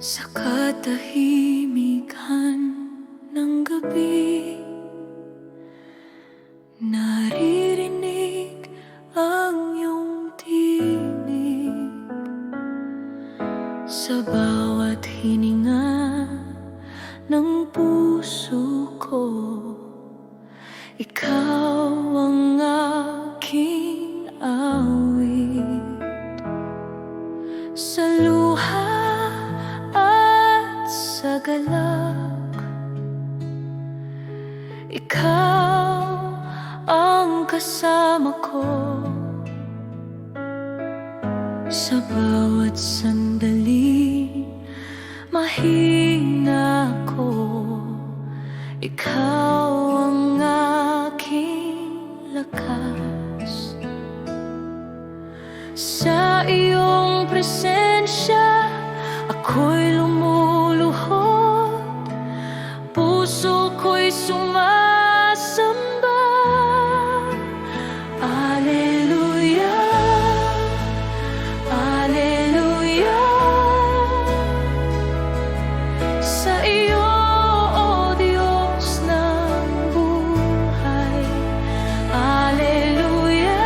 Sa katahimikan ng gabi, naririnig ang iyong tinig. Sa bawat hininga ng puso ko, ikaw ang aking awit. Sa luha at sa galak, ikaw ang kasama ko. Sa bawat sandali, mahina ko, ikaw ang aking lakas. Sa iyong presensya, ako'y lumuluhod, puso ko'y sumasamba. Alleluia, Alleluia. Sa iyo, O Diyos ng buhay. Alleluia,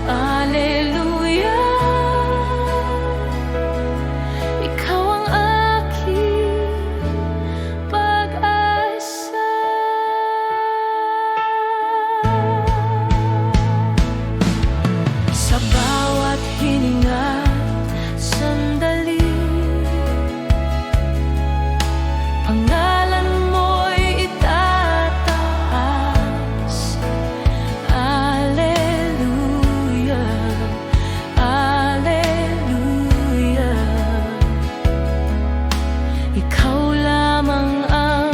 Alleluia. Ikaw ang aking pag-asa. Sa bawat hininga, sandali, pangalan mo'y itataas. Alleluia, Alleluia. Ikaw lamang ang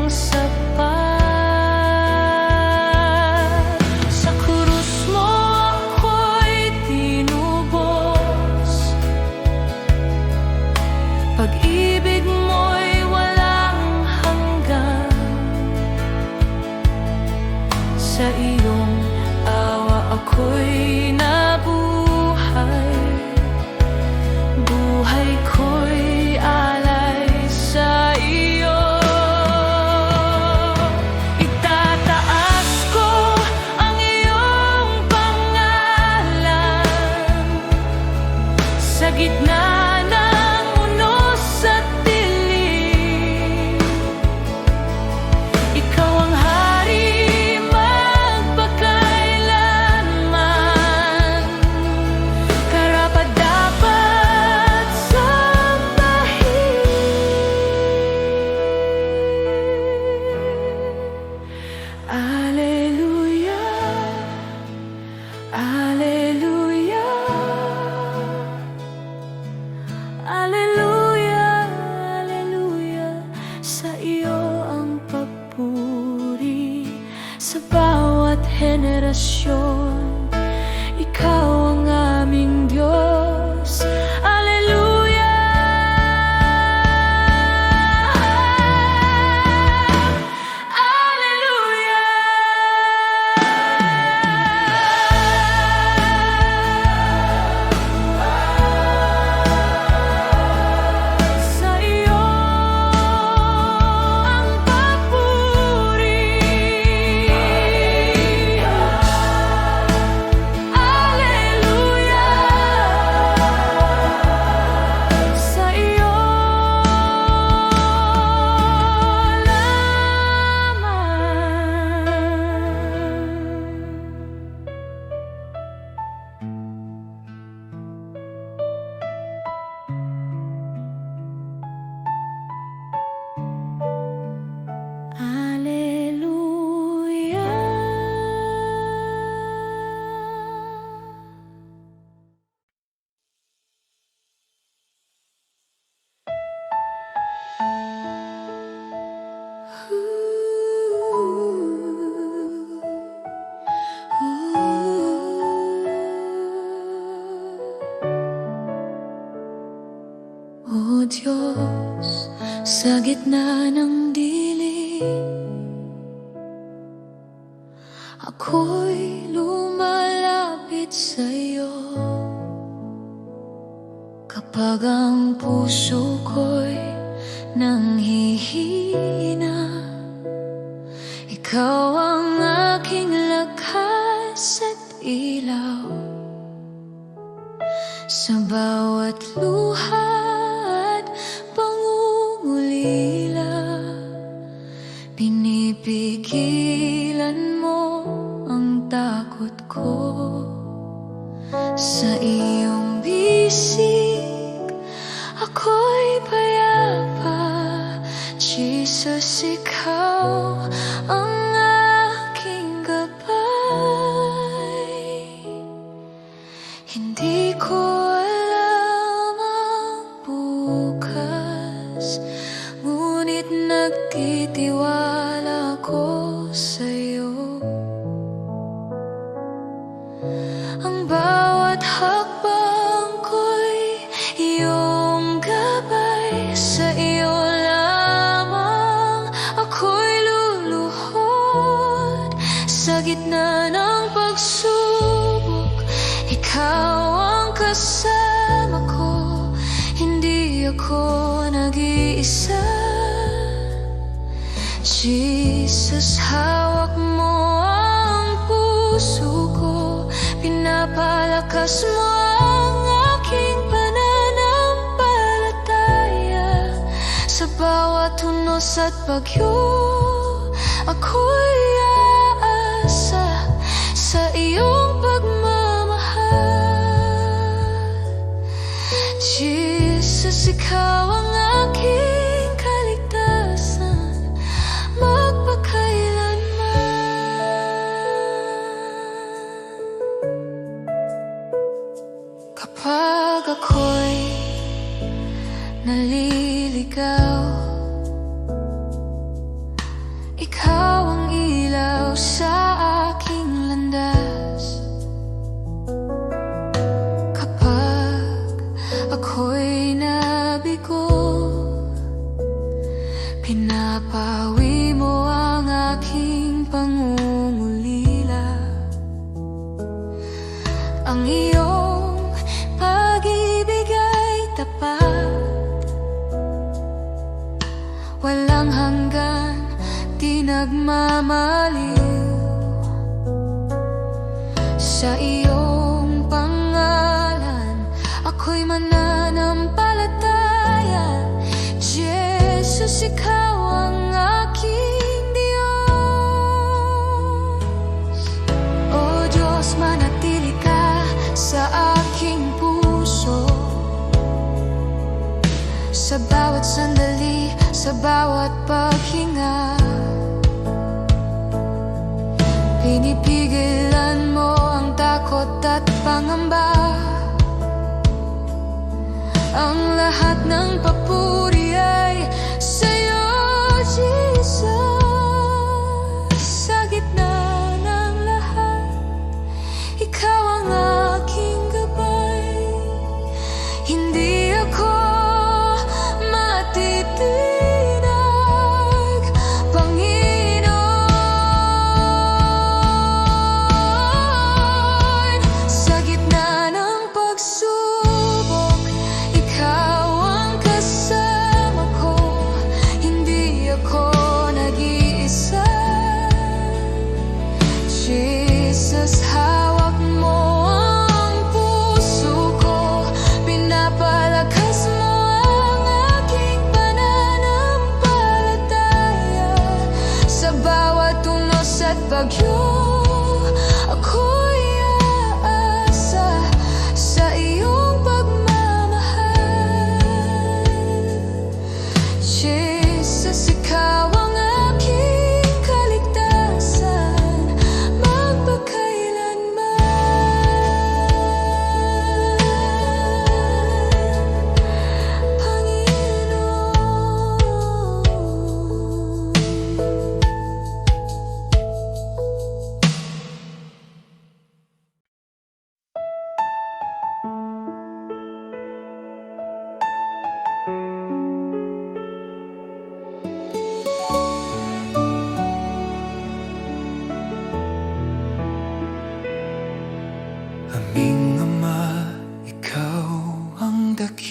sapat. Sa krus mo ako'y tinubos, pag-ibig mo'y walang hanggan. Sa iyong awa ako'y nabuhay, buhay ko'y alay sa iyo. Itataas ko ang iyong pangalan sa gitna ng unos at dilim. Ikaw ang hari magpakailanman, karapat-dapat sambahin. Alleluia, Alleluia. Alleluia, Alleluia. Sa iyo ang papuri sa bawat henerasyon. Ikaw ang aming Diyos. Alleluia, Alleluia. Sa iyo ang papuri. Alleluia. Sa iyo lamang. Alleluia. O Diyos, sa gitna ng dilim, ako'y lumalapit sa'yo. Kapag ang puso ko'y nanghihina, ikaw ang aking lakas at ilaw. Sa bawat luha at pangungulila, pinipigilan mo ang takot ko. Sa iyong bisig, ako'y payapa. Jesus, ikaw ang aking gabay. Hindi ko alam ang bukas, ngunit nagtitiwala ko sa'yo. Ang bawat hakbang ko'y iyong gabay. Sa iyo lamang ako'y luluhod. Sa gitna ng pagsubok, ikaw ang kasama ko. Hindi ako nag-iisa. Jesus, hawak mo ang puso ko. Pinapalakas mo ang aking pananampalataya. Sa bawat unos at bagyo, ako'y aasa sa iyong pagmamahal. Jesus, ikaw ang aking kaligtasan, magpakailanman. Kapag ako'y naliligaw, ikaw ang ilaw sa aking landas. Kapag ako'y nabigo, pinapawi mo ang aking pangungulila. Ang iyong pag-ibig ay tapat, walang hanggan, di nagmamaliw. Sa iyong pangalan, ako'y mananampalataya. Jesus, ikaw ang aking Diyos. O Diyos, manatili ka sa aking puso. Sa bawat sandali, sa bawat paghinga, pinipigilan mo ang takot at pangamba. Ang lahat ng papuri ay sa'yo, Jesus. Sa gitna ng lahat, ikaw ang aking gabay. Hindi ako matitinag, Panginoon. Sa gitna ng pagsubok, ikaw ang kasama ko. Hindi ako nag-iisa. Jesus, hawak mo ang puso ko. Pinapalakas mo ang aking pananampalataya. Sa bawat unos at bagyo, ako'y aasa sa iyong pagmamahal. Jesus, ikaw ang aking kaligtasan, magpakailanman. Panginoon.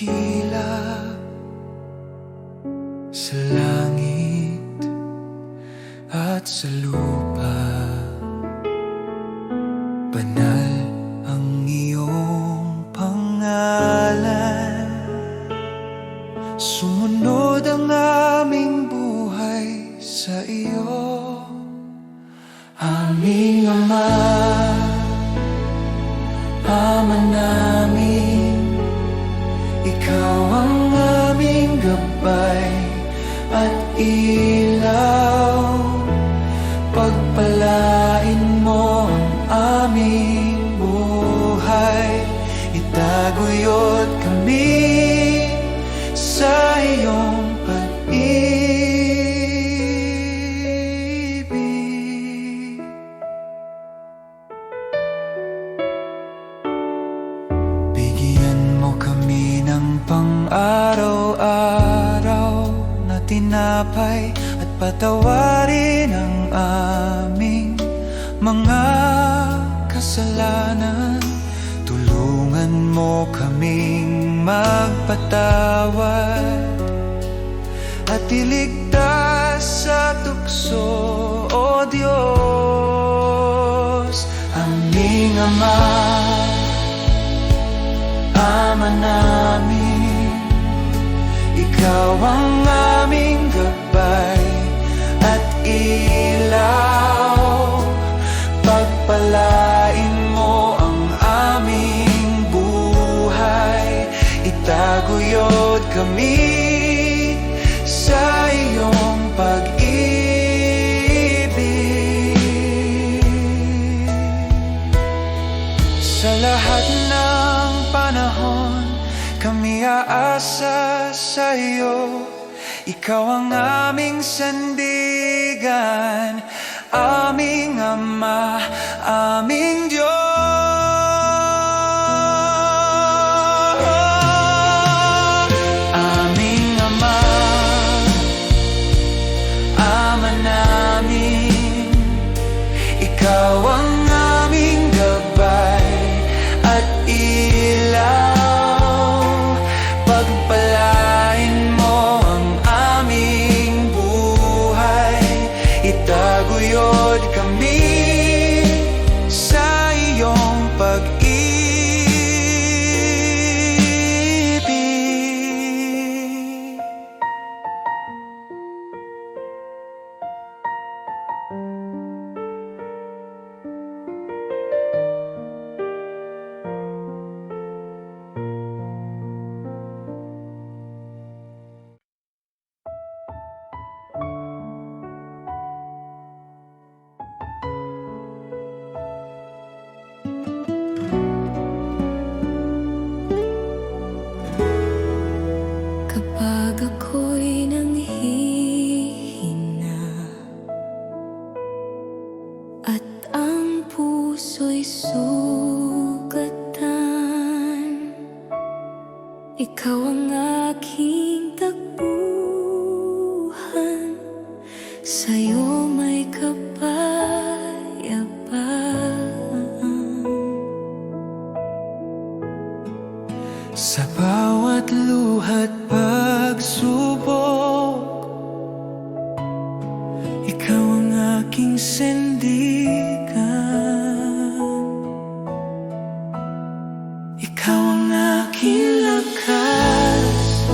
dakila sa langit at sa lupa. Banal ang iyong pangalan, sumunod ang aming buhay sa iyo. Aming Ama, Ama namin, ikaw ang aming gabay at ilaw. Pagpalain mo ang aming buhay, itaguyod kami sa iyong pag-ibig. Bigyan mo kami ng pang-araw-araw na tinapay at patawarin ang aming mga kasalanan. Tulungan mo kaming magpatawad at iligtas sa tukso, O Diyos. Aming Ama, Ama namin, ikaw ang aming gabay at ilaw. Pagpalain mo ang aming buhay, itaguyod kami sa iyong pag-ibig. Sa lahat ng panahon, kami aasa sa iyo. Ikaw ang aming sandigan, aming Ama, aming Diyos. Aming Ama, Ama namin, ikaw ang aming gabay at ilaw. Pagpalain mo ang aming buhay, itaguyod kami sa iyong pag-ibig. Kapag ako'y nanghihina at ang puso'y sugatan, ikaw ang aking takbuhan, sa'yo may kapayapaan. Sa bawat luha't pagsubok, ikaw ang aking sandigan. Ikaw ang aking lakas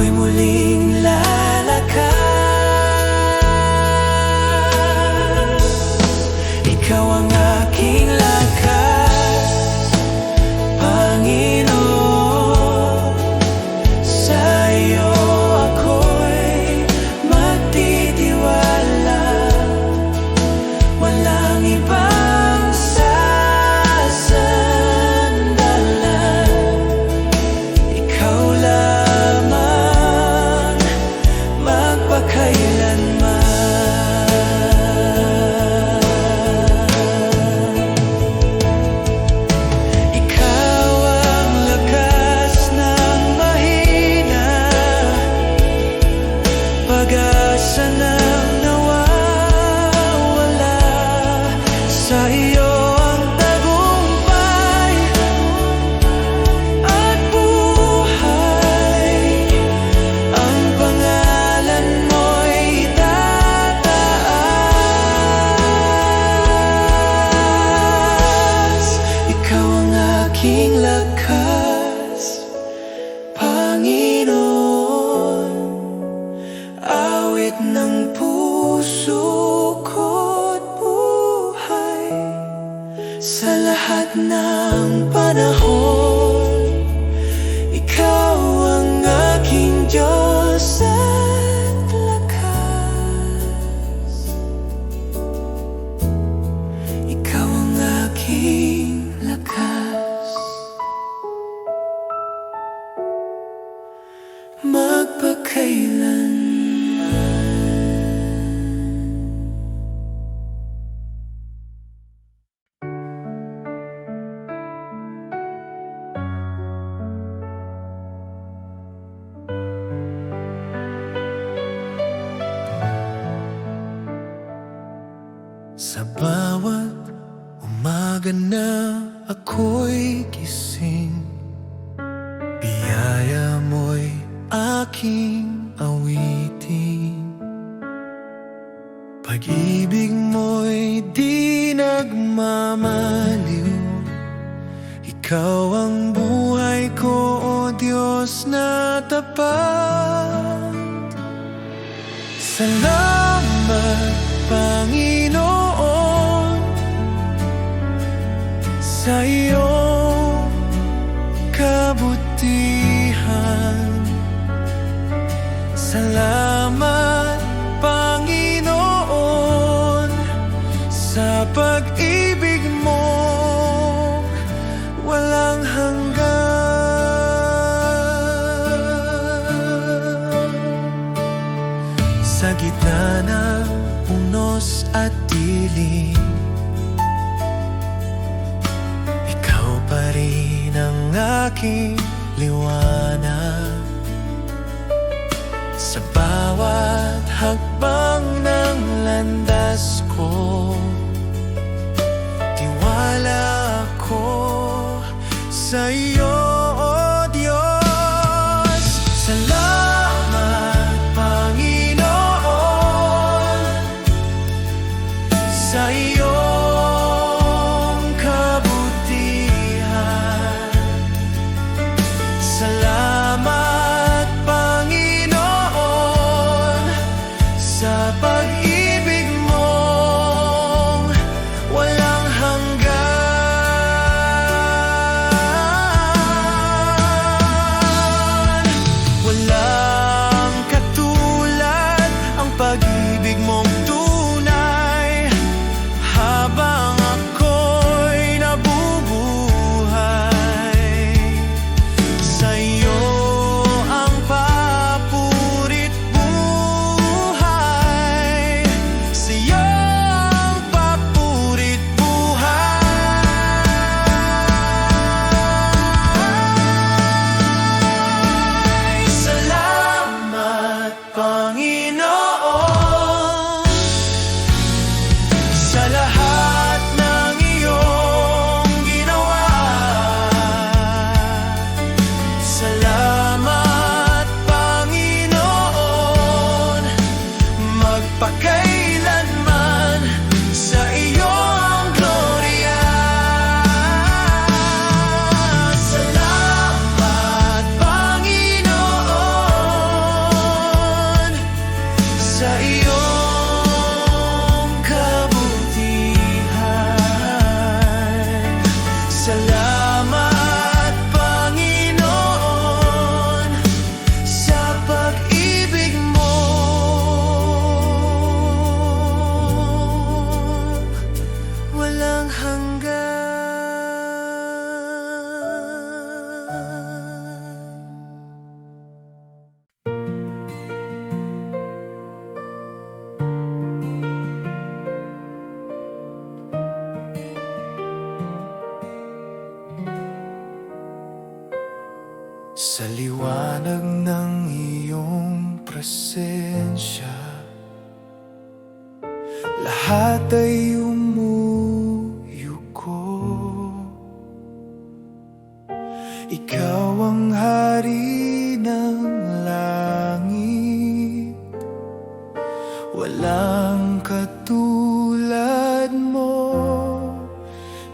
ako'y muling lalakas. Ikaw ang aking lakas, Panginoon. Sa iyo ako'y magtitiwala, walang ibang sasandalan. Ikaw lamang magpakailanman. Ikaw ang lakas ng mahina, pag-asa ng nawawala. Sa iyo ang tagumpay at buhay. Ang pangalan mo'y tataas. Ikaw ang aking lakas, Panginoon. Awit ng puso ko't buhay. Sa lahat ng panahon, ikaw ang aking Diyos at lakas. Ikaw ang aking lakas, magpakailanman. Sa bawat umaga na ako'y gising, biyaya mo'y aking awitin. Pag-ibig mo'y di nagmamaliw. Ikaw ang buhay ko, O Diyos na tapat. Salamat, Panginoon, sa iyong kabutihan. Salamat, Panginoon, sa pag-ibig mo walang hanggan. Sa gitna ng unos at dilim, ikaw pa rin ang aking liwanag. Sa bawat hakbang ng landas ko, tiwala ako sa iyo, O Diyos. Salamat, Panginoon, sa iyong kabutihan. Salamat, Panginoon, sa pag-ibig mong walang hanggan. Sa liwanag ng iyong presensya, lahat ay umuyuko. Ikaw ang hari ng langit, walang katulad mo.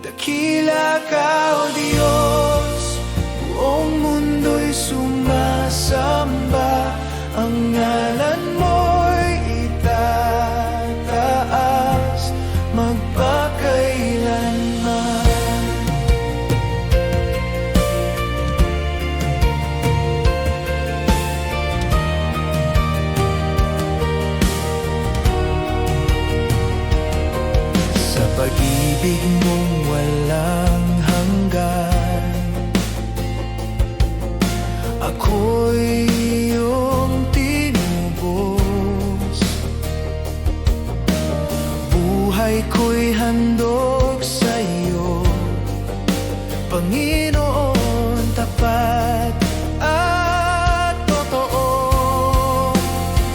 Dakila ka, O Diyos, buong mundo'y sumasamba. Ang ngalan mo'y itataas magpakailanman. Sa pag-ibig mong walang hanggan, ako'y iyong tinubos. Buhay ko'y handog sa iyo, Panginoon, tapat at totoo.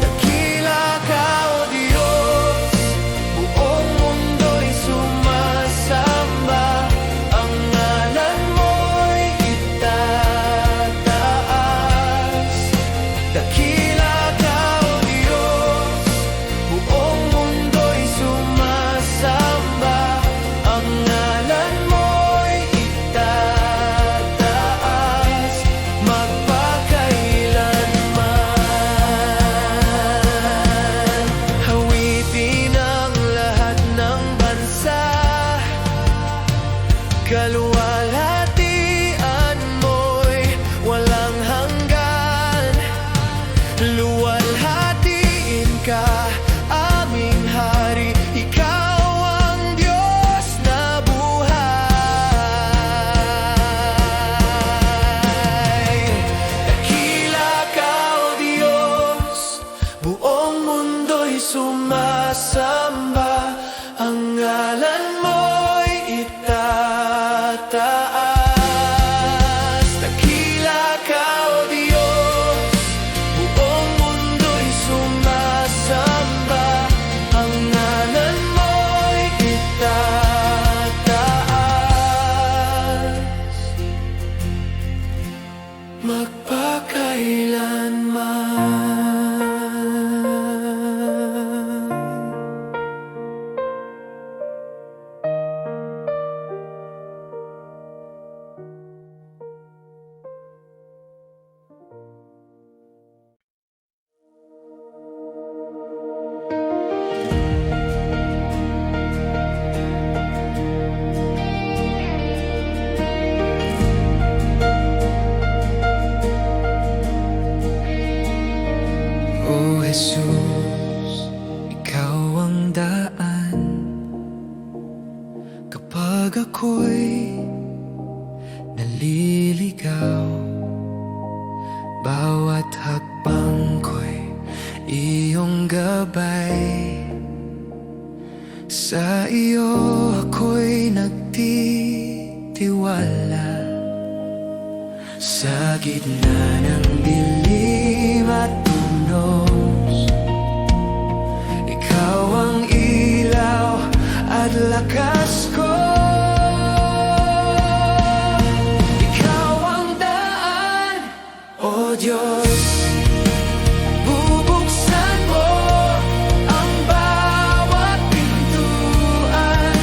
Dakila ka, O Diyos, buong mundo'y sumasamba. Ang ngalan mo'y itataas. Dakila ka, O Diyos, buong mundo'y sumasamba. Ang ngalan mo'y itataas magpakailanman. Hawitin ang lahat ng bansa, kaluwalhatian mo'y walang hanggan. Luwalhatiin ka, aming hari, ikaw ang Diyos na buhay. Dakila ka, O Diyos, buong mundo'y sumasamba. Ang ngalan mo'y itataas. Dakila ka, O Diyos, buong mundo'y sumasamba. Ang ngalan mo'y itataas magpakailanman. O Jesus, ikaw ang daan kapag ako'y naliligaw. Bawat hakbang ko'y iyong gabay. Sa iyo ako'y nagtitiwala. Sa gitna ng dilim at tunos, ikaw ang ilaw at lakas ko. Ikaw ang daan, O Diyos. Bubuksan mo ang bawat pintuan.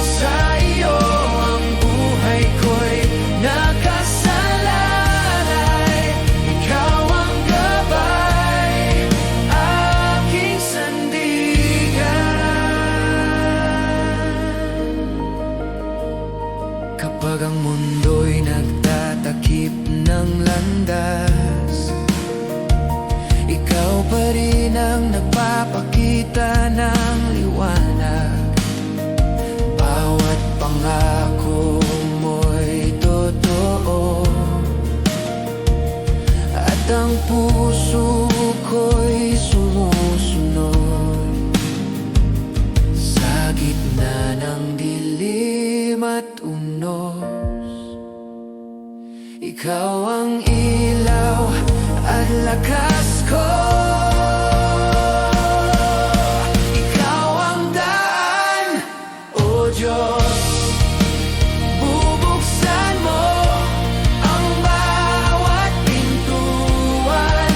Sa iyo ang buhay ko'y nakasalalay. Ikaw ang gabay, aking sandigan. Kapag ang mundo'y nagtatakip ng landas, ikaw pa rin ang nagpapakita ng liwanag. Bawat pangako mo'y totoo, at ang puso ko'y sumusunod. Sa gitna ng dilim at unos, Ikaw ang ilaw at lakas ko. Ikaw ang daan, O Diyos. Bubuksan mo ang bawat pintuan.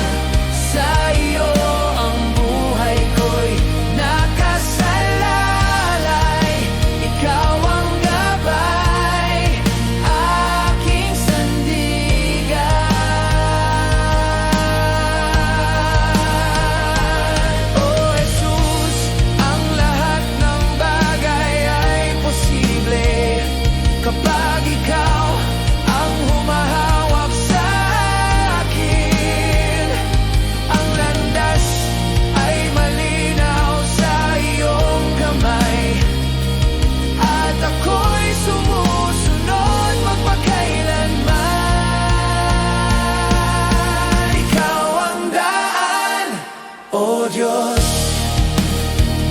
Sa iyo ang buhay ko'y nakasalalay. Ikaw ang gabay, aking sandigan. O Jesus, ang lahat ng bagay ay posible kapag ikaw ang humahawak sa akin. Ang landas ay malinaw sa iyong kamay, at ako'y sumusunod magpakailanman. Ikaw ang daan, O Diyos.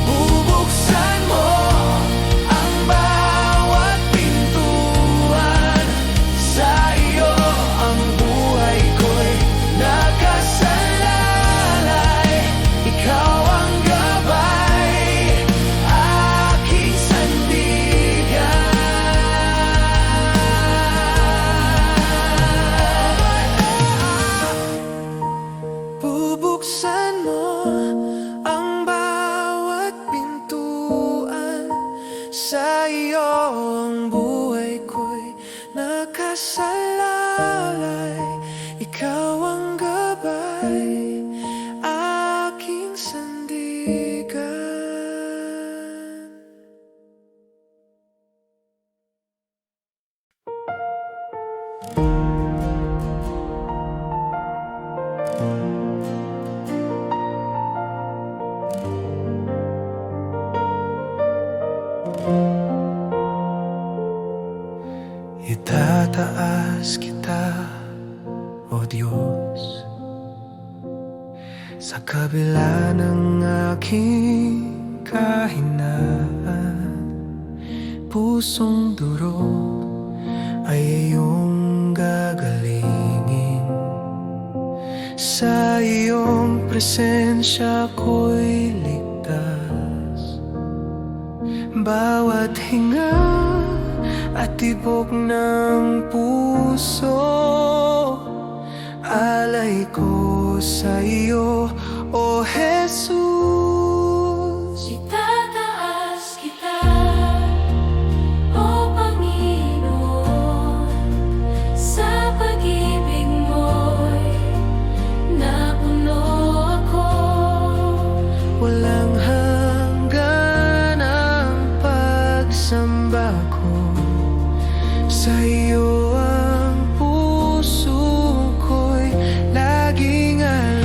Bubuksan mo ang bawat pintuan. Sa iyo ang buhay ko'y nakasalalay. Ikaw ang gabay, aking sandigan. Bubuksan mo ang bawat pintuan. Sa iyo ang buhay ko'y nakasalalay. Ikaw ang gabay, aking sandigan. Itataas kita, O Diyos, sa kabila ng aking kahinaan. Pusong durog ay iyong gagalingin. Sa iyong presensya ko'y ligtas. Bawat hinga at tibok ng puso, alay ko sa iyo, O Jesus. Itataas kita, O Panginoon, sa pag-ibig mo'y napuno ako. Walang hanggan ang pagsamba ko. Sa iyo ang puso ko'y laging alay.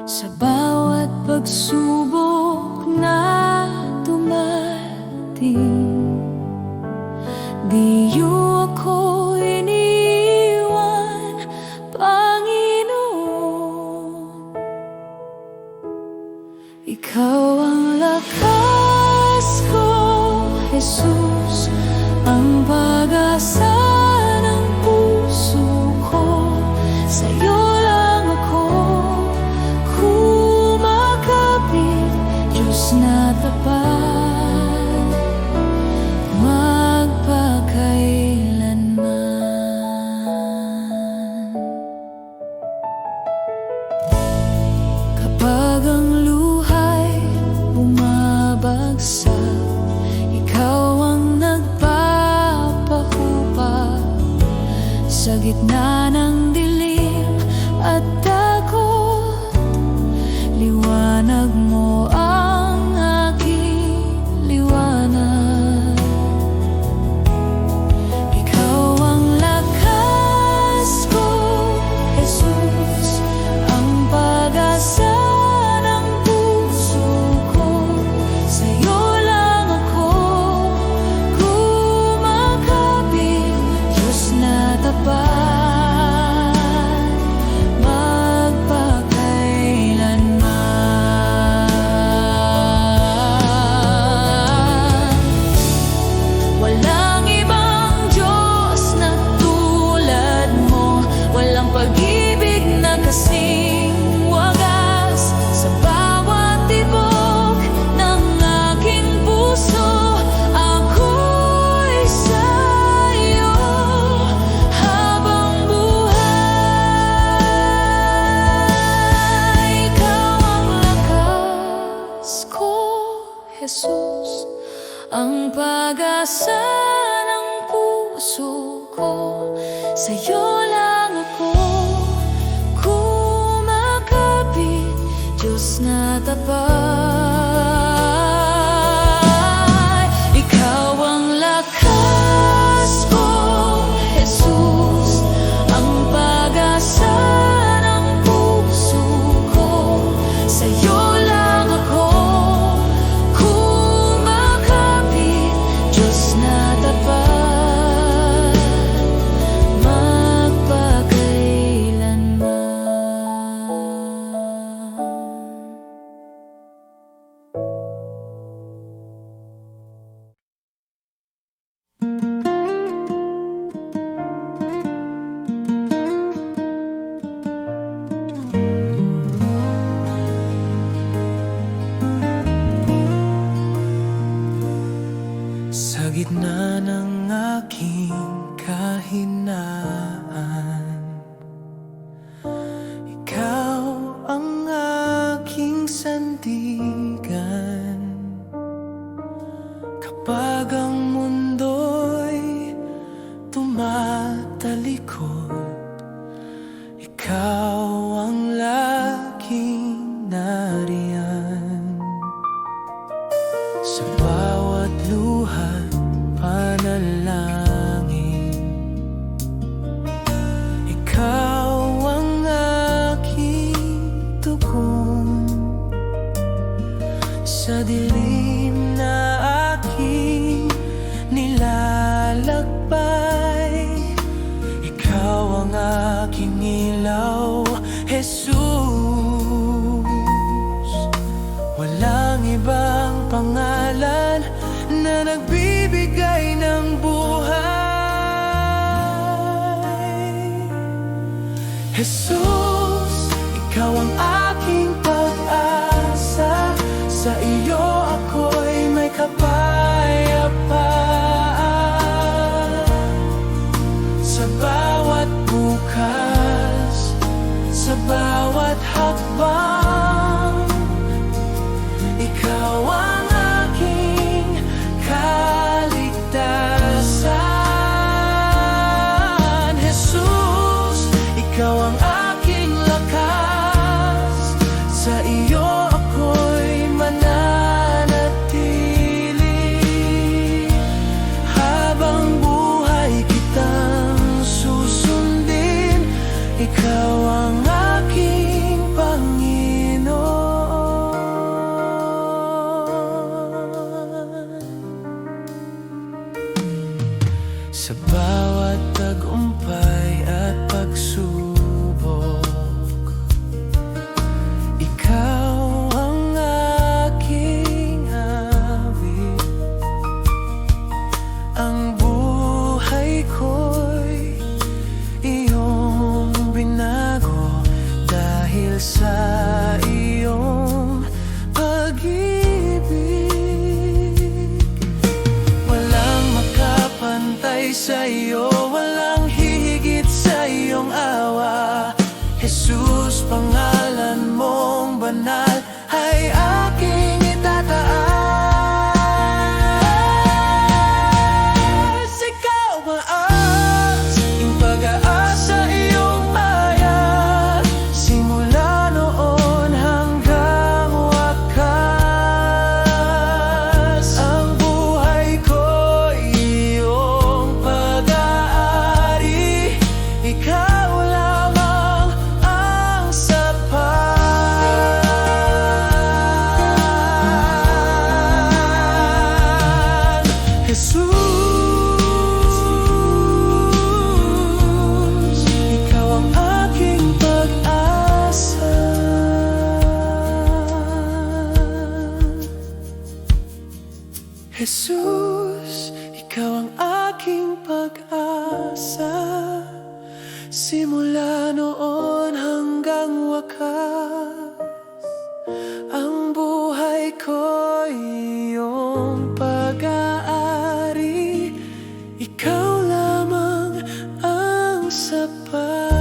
Sa bawat pagsubok na dumating, di niyo ako iniwan, Panginoon. Ikaw ang lakas ko, Jesus, ang pag-asa ng puso ko. Sa'yo lang ako kumakapit, Diyos na tapat, magpakailanman. Kapag ang luhay bumabagsak, ikaw ang nagpapahupa. Sa gitna ng dilim at takot, liwanag mo ang aking liwanag. Ikaw ang lakas ko, Jesus, ang pag-asa ng puso ko. Sa'yo lang ako kumakapit, Diyos na tapat, Jesus, ang pag-asa ng puso ko. Sa'yo lang ako kumakapit, Diyos na tapat. Ikaw ang lakas ko, Jesus, ang pag-asa ng puso ko. Sa'yo lang ako Sa gitna ng aking kahinaan, ikaw ang aking sandigan. Kapag ang mundo'y tumatalikod, ikaw ang laging nariyan. Sa bawat luha, panalangin, ikaw ang aking tugon. Sa dilim na aking nilalakbay, ikaw ang aking ilaw, Jesus. Walang ibang pangalan na nagbibigay ng buhay. Jesus, ikaw ang aking pag-asa. Sa iyo ako'y may kapayapaan. Sa bawat bukas, sa bawat hakbang, ikaw ang aking kaligtasan. Jesus, ikaw ang aking lakas. Sa iyo ako'y mananatili. Habang buhay kitang susundin, ikaw ang aking Panginoon. dahil sa iyong pag-ibig. Walang makapantay sa iyo, walang hihigit sa iyong awa. Jesus, pangalan mong banal ay aking itataas. Ikaw maas, yung pag-aasa iyong maya, simula noon hanggang wakas. Ang buhay ko iyong pag-aari, ikaw lamang ang sapat. Jesus, ikaw ang aking pag-asa. Jesus, ikaw ang aking pag-asa, simula noon hanggang wakas. Ang buhay ko iyong pag-aari, ikaw lamang ang sapat.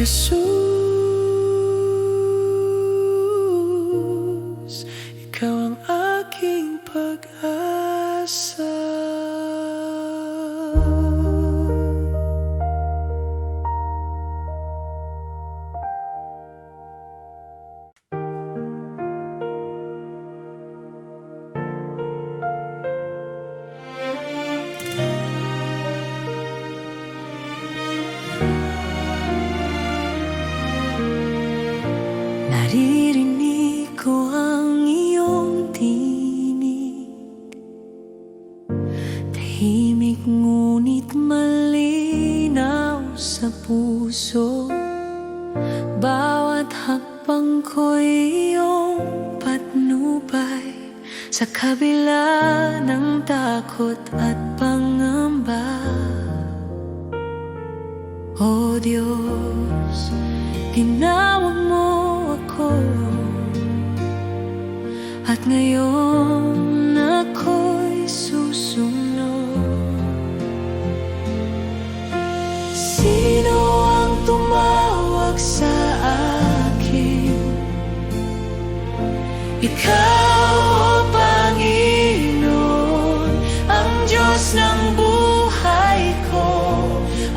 Jesus, ikaw ang aking pag-asa. Naririnig ko ang iyong tinig, tahimik ngunit malinaw sa puso. Bawat hakbang ko'y iyong patnubay, sa kabila ng takot at pangamba. O Diyos, tinawag mo ako, at ngayon ako'y susunod. Sino ang tumawag sa akin? Ikaw, o Panginoon, ang Diyos ng buhay ko.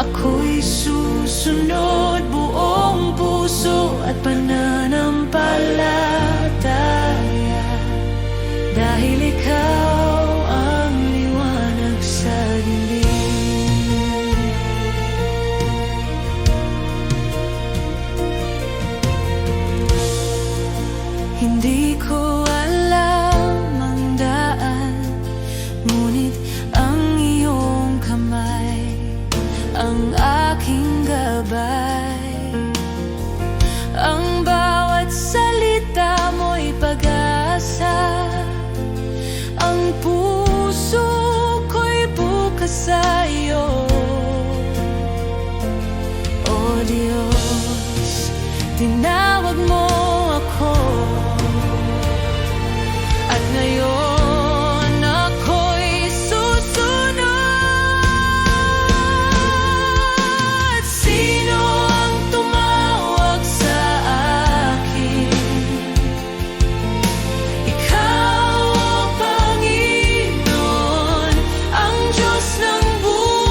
Ako'y susunod buong puso at pananampalataya, dahil ikaw ang liwanag sa dilim. Hindi ko alam ang daan, ngunit ang iyong kamay ang aking gabay. Ang bawat salita mo'y pag-asa, ang puso ko'y bukas sa iyo. O Diyos, tinawag mo ako, at ngayon ako'y susunod. Sino ang tumawag sa akin? Ikaw, o Panginoon, ang Diyos ng buhay.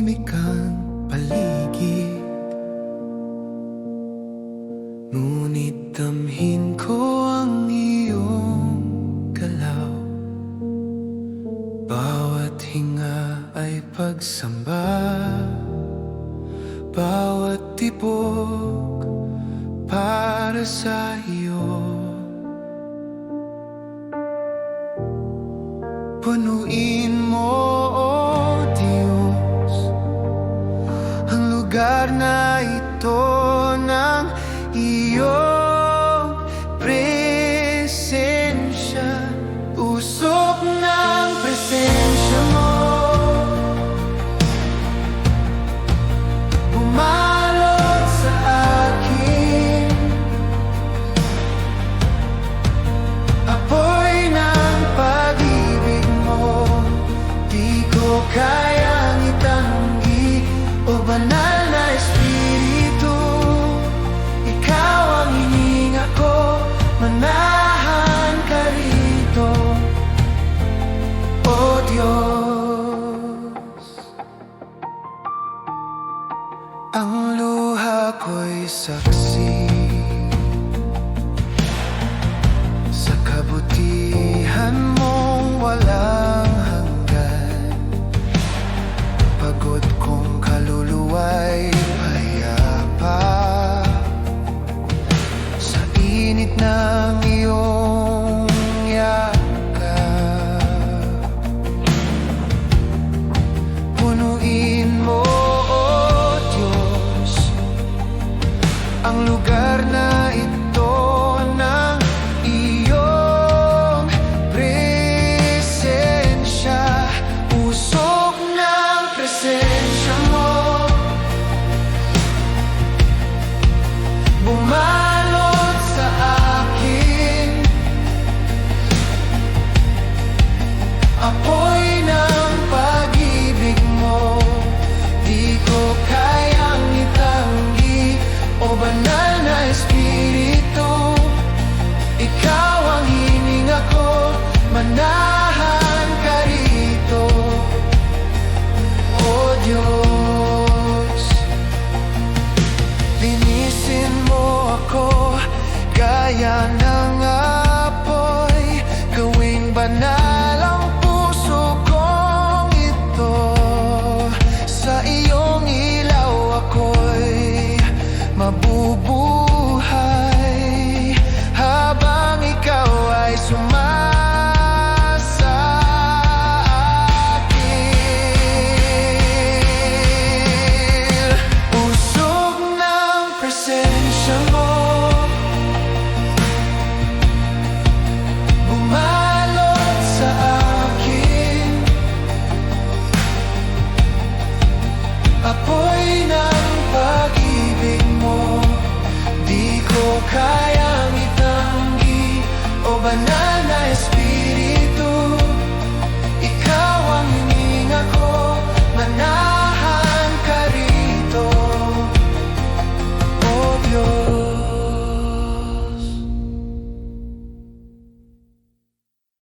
tahimik ang paligid, ngunit damhin ko ang iyong galaw. Bawat hinga ay pagsamba, bawat tibok para sa iyo. Punuin mo, O Diyos, ang lugar na ito ng iyong presensya. Usok ng presensya mo, bumalot sa akin. Apoy ng pag-ibig mo, di ko kayang itanggi. O banal na Espiritu, ikaw ang hininga ko, manahan ka rito, O Diyos. Ang luha ko'y saksi sa kabutihan mong walang hanggan. Pagod kong kaluluwa'y payapa sa init ng iyong yakap. Punuin mo, O Diyos, ang lugar na ito ng iyong presensya. Usok ng presensya mo, bumalot sa akin. Apoy ng pag-ibig mo, di ko kayang itanggi. O banal na Espiritu, ikaw ang hininga ko, manahan ka rito, O Diyos. Linisin mo ako gaya ng apoy, gawing banal ang puso kong ito. Sa iyong ilaw ako'y mabubuhay, habang ikaw ay sumasa akin. Usok ng presensya mo, bumalot sa akin. Apoy ng pag-ibig mo, di ko kayang itanggi. O banal